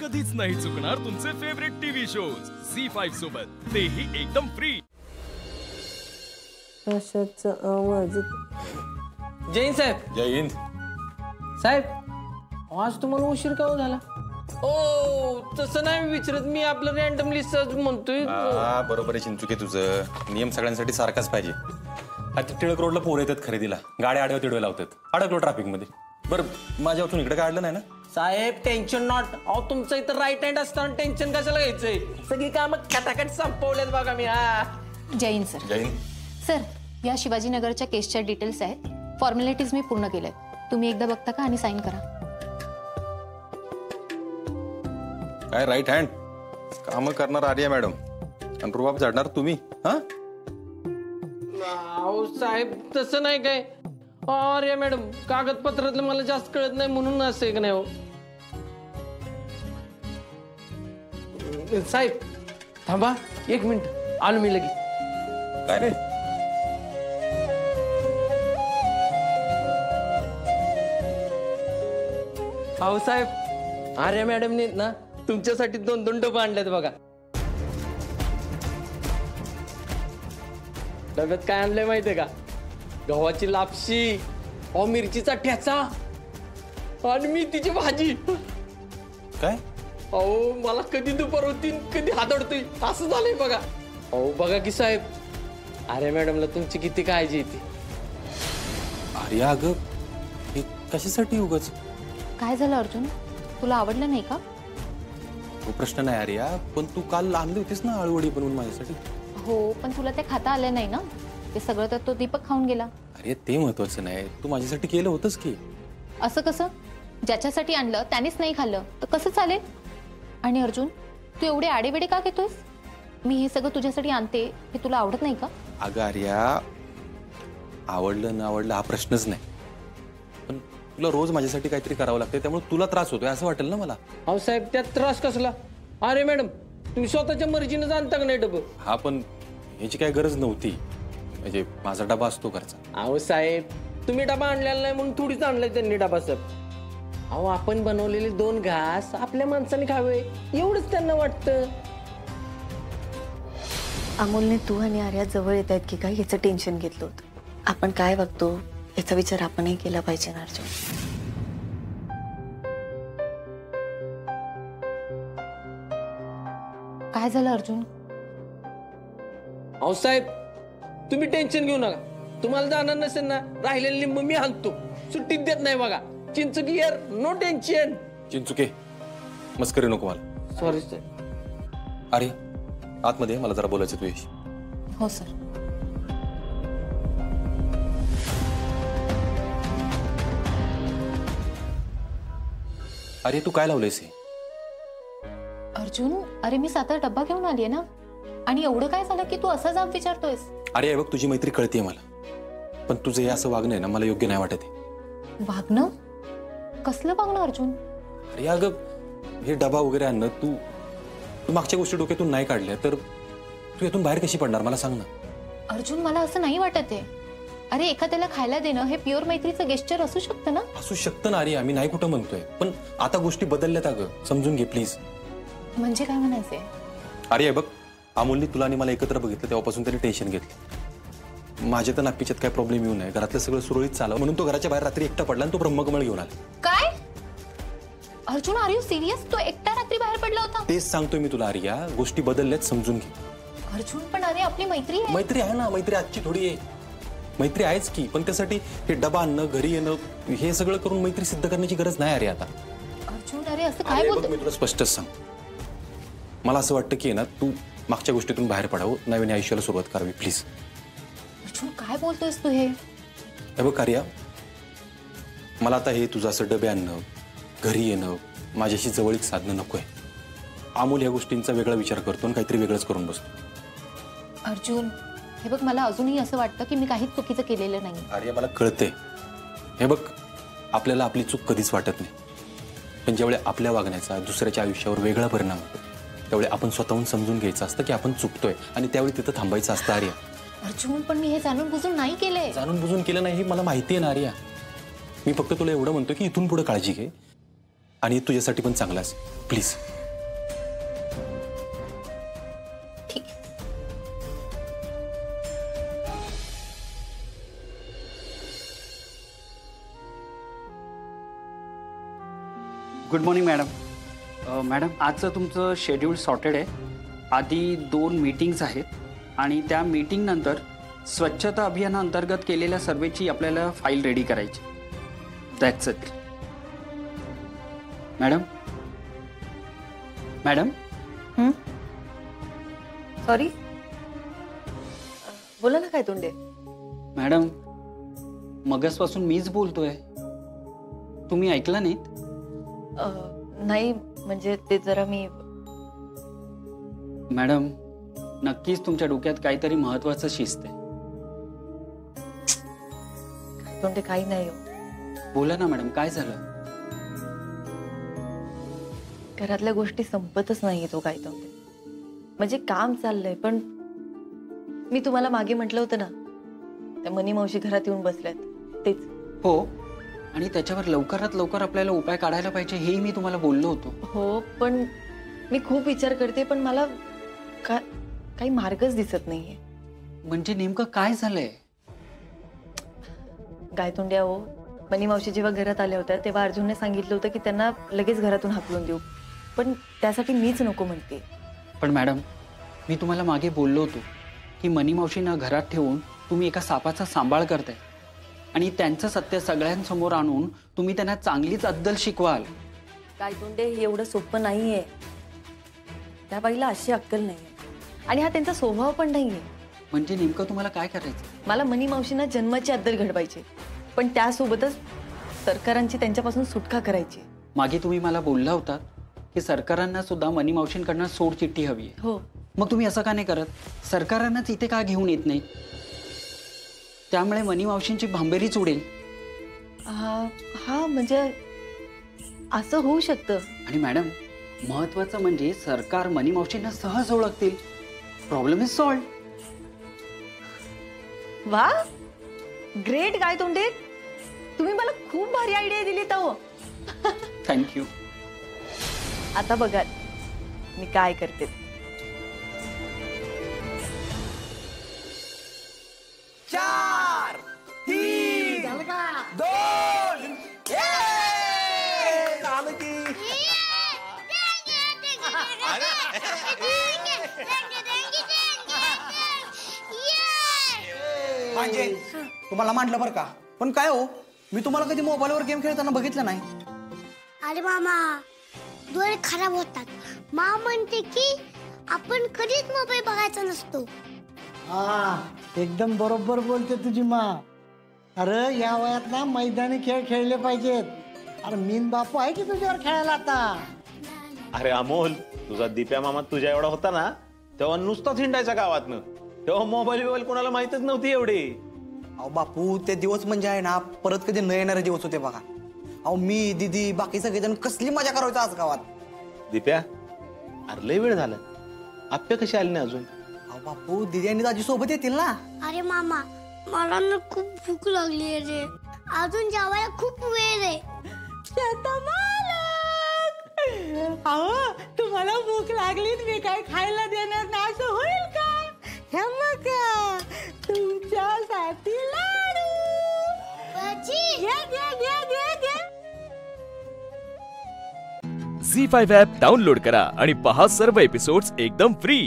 कधीच नाही चुकणार तुमचे फेवरेट टीव्ही शोज झी5 सोबत, तेही एकदम फ्री। आवाज। जैन साहेब। जय हिंद साहेब आज तुम्हाला उशीर का झाला? ओ तसं नाही विचारत मी, आपलं रॅन्डमली सहज म्हणतोय। बरोबर आहे चिंचुके, तुझं नियम सगळ्यांसाठी सारखाच पाहिजे। आता टिळक रोडला पोर येतात खरेदीला, गाड्या आडव्या तिडव्या लावतात, अडकलो ट्रॅफिक मध्ये। बरं माझ्या हातून इकडे काय अडलं नाही ना? साहेब टेन्शन नॉट। अहो तुमचं इथं राईट हँड असताना टेन्शन कशाला घ्यायचंय? सगळी कामं खटाखट संपवल्यात बघा मी। जैन सर। जय हिंद सर, या शिवाजीनगरच्या केसच्या डिटेल्स आहेत, फॉर्मॅलिटीज मी पूर्ण केल्यात। तुम्ही एकदा बघता का आणि साइन करा। काय राईट हँड काम करणार आर्या मॅडम आणि रुबाब झाडणार तुम्ही? हा अहो साहेब तसं नाही काय। अरे मॅडम कागदपत्रातलं मला जास्त कळत नाही म्हणून असं एक नाही हो। साहेब थांबा एक मिनिट, आलो मी लगेच। काय रे? अहो साहेब आर्या मॅडमने ना तुमच्यासाठी 2-2 डबे आणलेत बघा। डब्यात काय आणलंय माहितीये का? गव्हाची लापशी, मिरचीचा ठेचा आणि मेथीची भाजी। काय? अहो मला कधी दुपार होती कधी हादडतोय असं झालंय बघा। अहो बघा की साहेब, अरे मॅडमला तुमची किती काळजी येते। आर्या अगं हे कशासाठी उगाच? काय झालं अर्जुन, तुला आवडलं नाही का? तो प्रश्न नाही आर्या, पण तू काल आणली होतीस ना आळूवडी बनवून माझ्यासाठी। हो, पण तुला ते खाता आलं नाही ना, ते सगळं तर तो दीपक खाऊन गेला। अरे ते महत्वाचं नाही, तू माझ्यासाठी केलं होतंस की। असं कसं? ज्याच्यासाठी आणलं त्यानेच नाही खाल्लं तर कसं चालेल? आणि अर्जुन तू एवढे आडेवेडे का घेतोयस? मी हे सगळं तुझ्यासाठी आणते हे तुला आवडत नाही का? अगं आर्या आवडलं न आवडलं हा प्रश्नच नाही, पण तुला रोज माझ्यासाठी काहीतरी करावं लागतं, त्यामुळे तुला त्रास होतोय असं वाटेल ना मला। अहो साहेब त्यात त्रास कसला? अरे मॅडम तुम्ही स्वतःच्या मर्जीने जाणता का नाही डबं? हा पण याची काही गरज नव्हती, म्हणजे माझा डबा असतो घरचा। अहो साहेब तुम्ही डबा आणलेला नाही म्हणून थोडीच आणलाय त्यांनी डबा सर। अहो आपण बनवलेले 2 घास आपल्या माणसाने खावे एवढंच त्यांना वाटतं। अमोलने तू आणि आर्या जवळ येत आहेत की काय याचं टेन्शन घेतलं होतं। आपण काय बघतो याचा विचार आपणही केला पाहिजे ना अर्जुन। काय झालं अर्जुन? अहो साहेब तुम्ही टेन्शन घेऊ नका, तुम्हाला जाणार नसेल ना राहिलेली लिंब मी हालतो, सुट्टीत देत नाही बघा। चिंचुकी यार नो टेन्शन। चिंचुके मस्करी नको मला। Sorry sir. अरे आतमध्ये मला जरा बोलायचं तुझ्याशी। हो सर। अरे तू काय लावलंयस हे? अर्जुन अरे मी साता डब्बा घेऊन आलीये ना, आणि एवढं काय झालं की तू असा जाब विचारतोयस? अरे हे बघ तुझी मैत्री कळतीये मला, पण तुझं हे असं वागणं आहे ना मला योग्य नाही वाटत आहे। वागणं? कसलं वागणं अर्जुन? अरे अगं हे डबा वगैरे आणणं, तू मागच्या गोष्टी डोक्यातून नाही काढल्या तर तू यातून बाहेर कशी पडणार मला सांग ना। अर्जुन मला असं नाही वाटत आहे। अरे एखाद्याला खायला देणं हे प्युअर मैत्रीचं गेस्चर असू शकतं ना? असू शकतं ना आर्या, आम्ही नाही कुठं म्हणतोय, पण आता गोष्टी बदलल्यात अगं, समजून घे प्लीज। म्हणजे काय म्हणायचंय? अरे बघ अमोलने तुला आणि मला एकत्र बघितलं तेव्हापासून त्याने टेन्शन घेतलं। माझ्या तर नापीच्यात काय प्रॉब्लेम येऊ नये, घरातलं सगळं सुरळीत चालव म्हणून तो घराच्या बाहेर रात्री एकटा पडला आणि तो ब्रह्मकमळ घेऊन आला। काय? Arjun are you serious? तो एकटा रात्री बाहेर पडला होता? तेच सांगतोय मी तुला आर्या, गोष्टी बदलल्यात समजून घे। अर्जुन पण अरे आपली मैत्री आहे। मैत्री आहे ना, मैत्री आजची थोडी आहे, मैत्री आहेच की, पण त्यासाठी हे डबा आणणं घरी येणं हे सगळं करून मैत्री सिद्ध करण्याची गरज नाही अरे आता। अर्जुन अरे असं काय बोलतोय? मी तुला स्पष्टच सांग, मला असं वाटतं की ना तू मागच्या गोष्टीतून बाहेर पडावं, नवीन आयुष्याला सुरुवात करावी प्लीज। अर्जुन काय बोलतोयस तू हे? हे बघ आर्या, मला आता हे तुझं असं डबे आणणं घरी येणं माझ्याशी जवळीक साधणं नकोय। अमोल या गोष्टींचा वेगळा विचार करतो आणि काहीतरी वेगळंच करून बसतो। अर्जुन हे बघ मला अजूनही असं वाटतं की मी काहीच चुकीचं केलेलं नाही। आर्या मला कळतंय, हे बघ आपल्याला आपली चूक कधीच वाटत नाही, पण ज्यावेळी आपल्या वागण्याचा दुसऱ्याच्या आयुष्यावर वेगळा परिणाम होतो त्यावेळी आपण स्वतःहून समजून घ्यायचं असतं की आपण चुकतोय आणि त्यावेळी तिथं थांबायचं असतं आर्या। अर्जुन पण मी हे जाणून बुजून नाही केलंय। जाणून बुजून केलं नाही हे मला माहिती आहे ना आर्या, मी फक्त तुला एवढं म्हणतो की इथून पुढे काळजी घे आणि तुझ्यासाठी पण चांगलं असेल please. Good morning madam. Madam आजचं तुमचं शेड्यूल सॉर्टेड आहे. आधी 2 मीटिंग्स आहेत आणि त्या मीटिंगनंतर स्वच्छता अभियानाअंतर्गत केलेल्या सर्वेची आपल्याला फाईल रेडी करायची. That's it. Madam madam sorry, बोला ना काय तोंडे. मॅडम मगासपासून मीच बोलतोय, तुम्ही ऐकला नाहीत? नाही म्हणजे ते जरा मी. मॅडम नक्कीच तुमच्या डोक्यात काहीतरी महत्वाचं शिस्त आहे. तोंडे काही नाही हो. बोला ना मॅडम, काय झालं? घरातल्या गोष्टी संपतच नाहीये तो काय तोंडे. म्हणजे काम चाललंय पण मी तुम्हाला मागे म्हटलं होतं ना, त्या मनी मावशी घरात येऊन बसल्यात तेच. हो, आणि त्याच्यावर लवकरात लवकर आपल्याला उपाय काढायला पाहिजे हेही मी तुम्हाला बोललो होतो. हो पण मी खूप विचार करते पण मला काही मार्गच दिसत नाहीये. म्हणजे नेमकं काय झालंय? गायतोंड्या हो, मनी मावशी जेव्हा घरात आल्या होत्या तेव्हा अर्जुनने सांगितलं होतं की त्यांना लगेच घरातून हाकलून देऊ, पण त्यासाठी मीच नको म्हणते. पण मॅडम मी तुम्हाला मागे बोललो होतो की मनी मावशींना घरात ठेवून तुम्ही एका सापाचा सांभाळ करताय आणि त्यांचं सत्य सगळ्यांसमोर आणून तुम्ही त्यांना चांगलीच अद्दल शिकवाल. गायतोंडे हे एवढं सोपं नाहीये. त्या बाईला अशी अक्कल नाहीये आणि हा त्यांचा स्वभाव पण नाहीये. म्हणजे नेमकं तुम्हाला काय करायचं? मला मनी मावशींना जन्माची अद्दल घडवायची, पण त्यासोबतच सरकारांची त्यांच्यापासून सुटका करायची. मागे तुम्ही मला बोलला होता की सरकारांना सुद्धा मनी मावशींकडनं सोड चिठ्ठी हवी आहे. हो, मग तुम्ही असं का नाही करत? सरकारांनाच इथे का घेऊन येत नाही? त्यामुळे मनी मावशींची भांबेरीच उडेल. हा म्हणजे असं होऊ शकतं. आणि मॅडम महत्वाचं म्हणजे सरकार मनी मावशींना सहज ओळखतील. Problem is solved. वा, ग्रेट गायतोंडे, तुम्ही मला खूप भारी आयडिया दिली हो. थँक्यू. आता बघा मी काय करते. म्हणजे तुम्हाला म्हटलं बरं का, पण काय हो, मी तुम्हाला कधी मोबाईलवर गेम खेळताना बघितलं नाही. अरे मामा, डोळे खराब होतात. मामा म्हणते की आपण कधीच मोबाईल बघायचा नसतो. हा, एकदम बरोबर बोलते तुझी माँ. अरे या वयात ना मैदानी खेळ खेळले पाहिजेत. अरे मीन बापू आहे की तुझ्यावर खेळायला आता. अरे अमोल, तुझा दिप्या मामा तुझ्या एवढा होता ना तेव्हा नुसताच हिंडायच्या गावातनं. तेव्हा मोबाईल कोणाला माहितच नव्हती एवढी. अहो बापू, ते दिवस म्हणजे आहे ना परत कधी न येणारे दिवस होते बघा. अहो मी, दीदी, बाकी सगळेजण कसली मजा करायचो आज गावात. दिप्या, अरे लय वेळ झाला, आप्या कशी आली नाही अजून? अहो बापू, दीदी आणि दाजी सोबत येतील ना. अरे मामा, मला ना खूप भूक लागली रे. अजून जेवायला खूप वेळ आहे. अहो तुम्हाला भूक लागली, मी काय खायला देणार नाही असं होईल का? हे बघा तुमच्यासाठी लाडू. झी5 ॲप डाउनलोड करा आणि पहा सर्व एपिसोड्स एकदम फ्री.